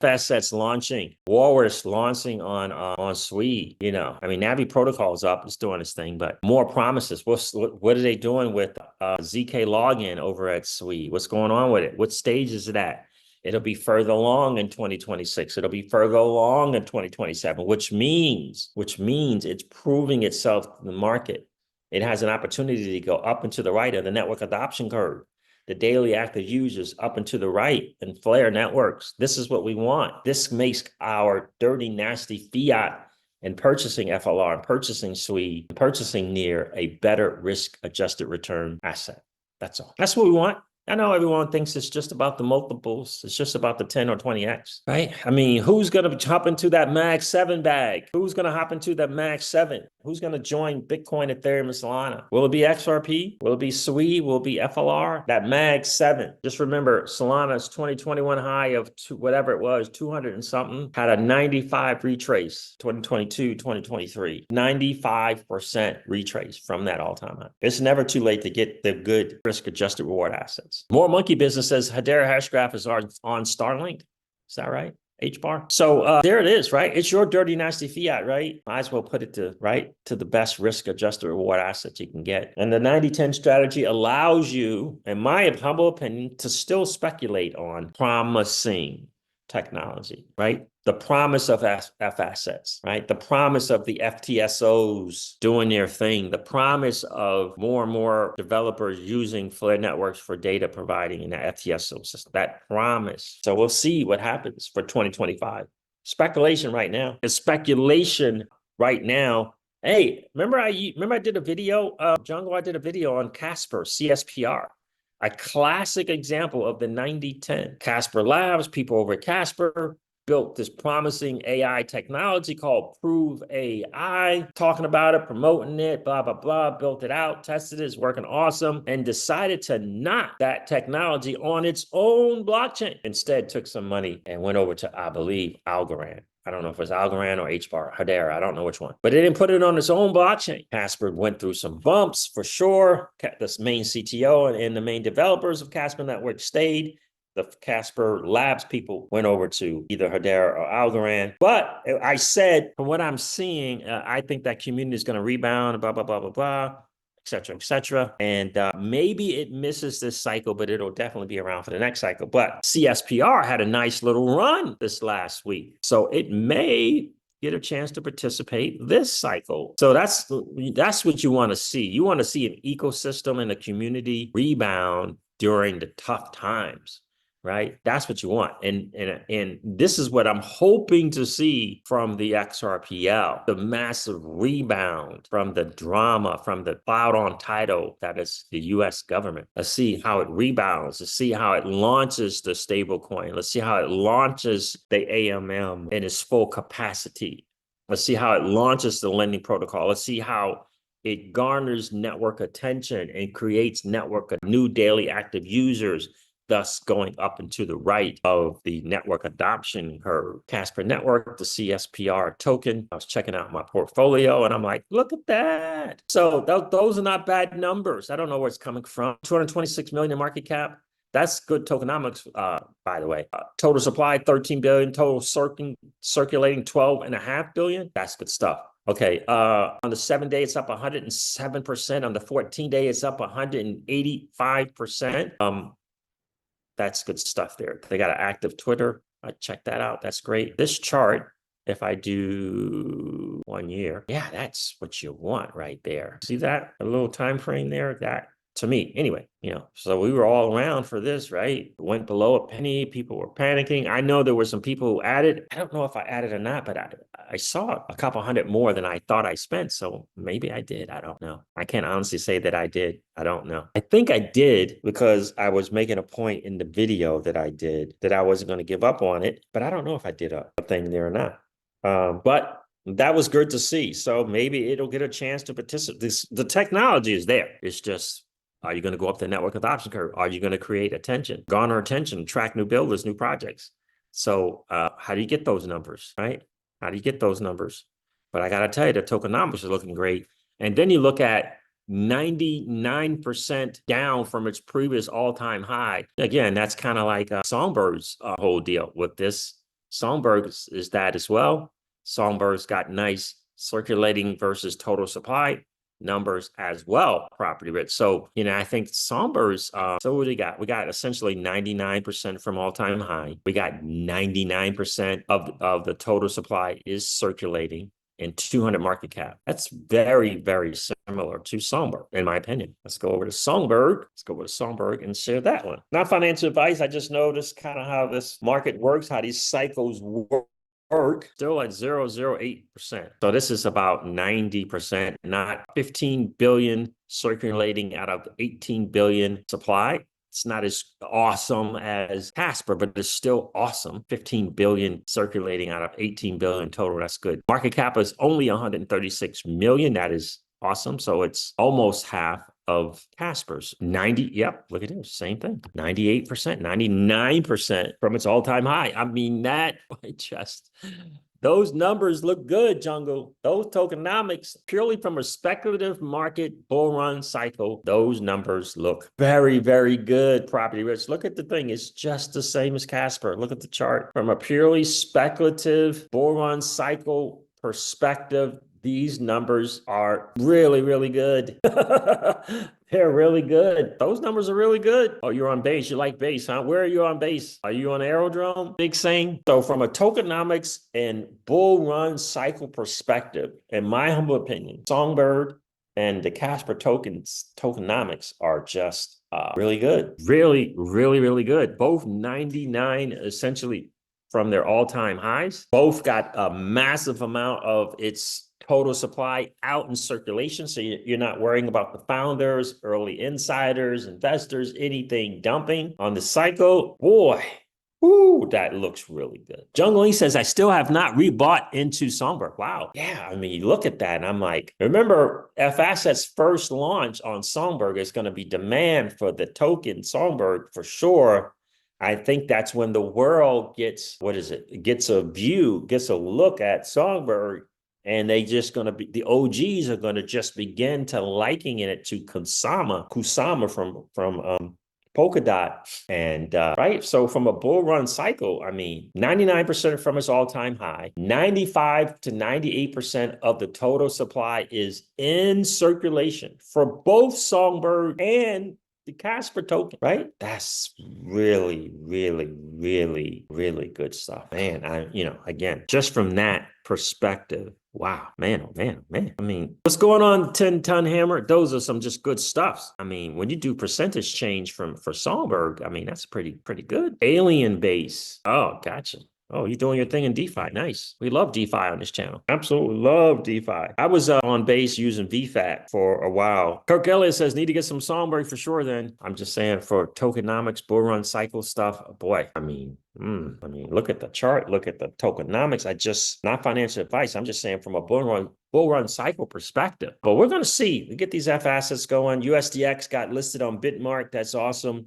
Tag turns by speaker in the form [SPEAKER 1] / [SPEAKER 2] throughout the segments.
[SPEAKER 1] assets launching, Walrus launching on Swede. You know, I mean, Navi Protocol's up, it's doing its thing, but more promises. What are they doing with ZK login over at Swede? What's going on with it? What stage is it at? It'll be further along in 2026. It'll be further along in 2027, which means it's proving itself to the market. It has an opportunity to go up and to the right of the network adoption curve. The daily active users up and to the right and flare networks. This is what we want. This makes our dirty, nasty fiat and purchasing FLR and purchasing Swede, purchasing near a better risk-adjusted return asset. That's all. That's what we want. I know everyone thinks it's just about the multiples. It's just about the 10 or 20x, right? I mean, who's going to hop into that MAG 7 bag? Who's going to hop into that MAG 7? Who's going to join Bitcoin, Ethereum, and Solana? Will it be XRP? Will it be SWE? Will it be FLR? That MAG 7. Just remember, Solana's 2021 high of whatever it was, 200 and something, had a 95 retrace, 2022, 2023. 95% retrace from that all-time high. It's never too late to get the good risk-adjusted reward assets. More Monkey Business says Hedera Hashgraph is on Starlink. Is that right? H-bar. So there it is, right? It's your dirty, nasty fiat, right? Might as well put it to the best risk-adjusted reward asset you can get. And the 90-10 strategy allows you, in my humble opinion, to still speculate on promising technology, right? The promise of F assets, right? The promise of the FTSOs doing their thing, the promise of more and more developers using Flare networks for data providing in the FTSO system, that promise. So we'll see what happens for 2025. Speculation right now. It's speculation right now. Hey, remember I did a video, Jungle, I did a video on Casper, CSPR. A classic example of the 90-10. Casper Labs, people over at Casper built this promising AI technology called Prove AI, talking about it, promoting it, blah, blah, blah, built it out, tested it, it's working awesome, and decided to knock that technology on its own blockchain. Instead, took some money and went over to, I believe, Algorand. I don't know if it was Algorand or HBAR, Hedera, I don't know which one. But it didn't put it on its own blockchain. Casper went through some bumps for sure. The main CTO and the main developers of Casper Network stayed. The Casper Labs people went over to either Hedera or Algorand. But I said, from what I'm seeing, I think that community is going to rebound, blah, blah, blah, blah, blah, et cetera, et cetera. And maybe it misses this cycle, but it'll definitely be around for the next cycle. But CSPR had a nice little run this last week. So it may get a chance to participate this cycle. So that's what you want to see. You want to see an ecosystem and a community rebound during the tough times. Right? That's what you want. And this is what I'm hoping to see from the XRPL, the massive rebound from the drama, from the cloud on title that is the US government. Let's see how it rebounds. Let's see how it launches the stable coin. Let's see how it launches the AMM in its full capacity. Let's see how it launches the lending protocol. Let's see how it garners network attention and creates network of new daily active users, thus going up and to the right of the network adoption curve. Casper Network, the CSPR token. I was checking out my portfolio and I'm like, look at that. So those are not bad numbers. I don't know where it's coming from. 226 million in market cap. That's good tokenomics, by the way. Total supply, 13 billion. Total circulating, 12.5 billion. That's good stuff. Okay, on the 7-day, it's up 107%. On the 14-day, it's up 185%. That's good stuff there. They got an active Twitter. I checked that out. That's great. This chart, if I do 1 year, yeah, that's what you want right there. See that? A little time frame there? That, to me, anyway, so we were all around for this, right? It went below a penny. People were panicking. I know there were some people who added. I don't know if I added or not, but I saw a couple hundred more than I thought I spent. So maybe I did. I don't know. I can't honestly say that I did. I don't know. I think I did because I was making a point in the video that I did that I wasn't going to give up on it. But I don't know if I did a thing there or not. But that was good to see. So maybe it'll get a chance to participate. The technology is there. It's just, are you going to go up the network adoption curve? Are you going to create attention, garner attention, track new builders, new projects? So how do you get those numbers, right? How do you get those numbers? But I got to tell you, the tokenomics are looking great. And then you look at 99% down from its previous all-time high. Again, that's kind of like Songbird's whole deal with this Songbird is that as well. Songbird's got nice circulating versus total supply numbers as well, property rich. So, I think Songbirds, so what do we got? We got essentially 99% from all-time high. We got 99% of the total supply is circulating and 200 market cap. That's very, very similar to Songbird, in my opinion. Let's go over to Songbird. Let's go over to Songbird and share that one. Not financial advice. I just noticed kind of how this market works, how these cycles work. Still at 0.008%. So this is about 90%, not 15 billion circulating out of 18 billion supply. It's not as awesome as Casper, but it's still awesome. 15 billion circulating out of 18 billion total. That's good. Market cap is only 136 million. That is awesome. So it's almost half of Casper's. 90, yep, look at this, same thing. 98%, 99% from its all-time high. I mean, those numbers look good, Jungle. Those tokenomics, purely from a speculative market bull run cycle, those numbers look very, very good, property rich. Look at the thing. It's just the same as Casper. Look at the chart. From a purely speculative bull run cycle perspective, these numbers are really, really good. They're really good. Those numbers are really good. Oh, you're on base. You like base, huh? Where are you on base? Are you on Aerodrome? Big thing. So from a tokenomics and bull run cycle perspective, in my humble opinion, Songbird and the Casper tokenomics are just really good. Really, really, really good. Both 99 essentially from their all-time highs. Both got a massive amount of its total supply out in circulation. So you're not worrying about the founders, early insiders, investors, anything dumping on the cycle. Boy, whoo, that looks really good. Jungle Lee says, I still have not rebought into Songbird. Wow. Yeah, I mean, you look at that and I'm like, remember, if Asset's first launch on Songbird is going to be demand for the token Songbird for sure. I think that's when the world gets, gets a look at Songbird. And they just going to be, the OGs are going to just begin to liking it to Kusama from Polkadot. And right. So from a bull run cycle, I mean, 99% from its all-time high, 95 to 98% of the total supply is in circulation for both Songbird and the Casper token, right? That's really, really, really, really good stuff. Man, again, just from that perspective, wow, man, oh man, man. I mean, what's going on, 10-ton hammer? Those are some just good stuffs. I mean, when you do percentage change for Songbird, I mean, that's pretty good. Alien base. Oh, gotcha. Oh, you're doing your thing in DeFi. Nice. We love DeFi on this channel. Absolutely love DeFi. I was on base using VFAT for a while. Kirk Elliott says, need to get some Songbird for sure then. I'm just saying for tokenomics, bull run cycle stuff, boy, I mean, look at the chart, look at the tokenomics. Not financial advice. I'm just saying from a bull run cycle perspective. But we're going to see. We get these F assets going. USDX got listed on Bitmark. That's awesome.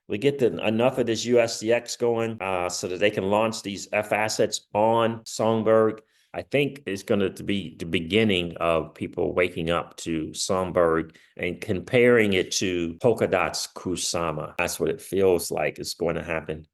[SPEAKER 1] We get enough of this USDX going so that they can launch these F assets on Songbird. I think it's going to be the beginning of people waking up to Songbird and comparing it to Polkadot's Kusama. That's what it feels like is going to happen.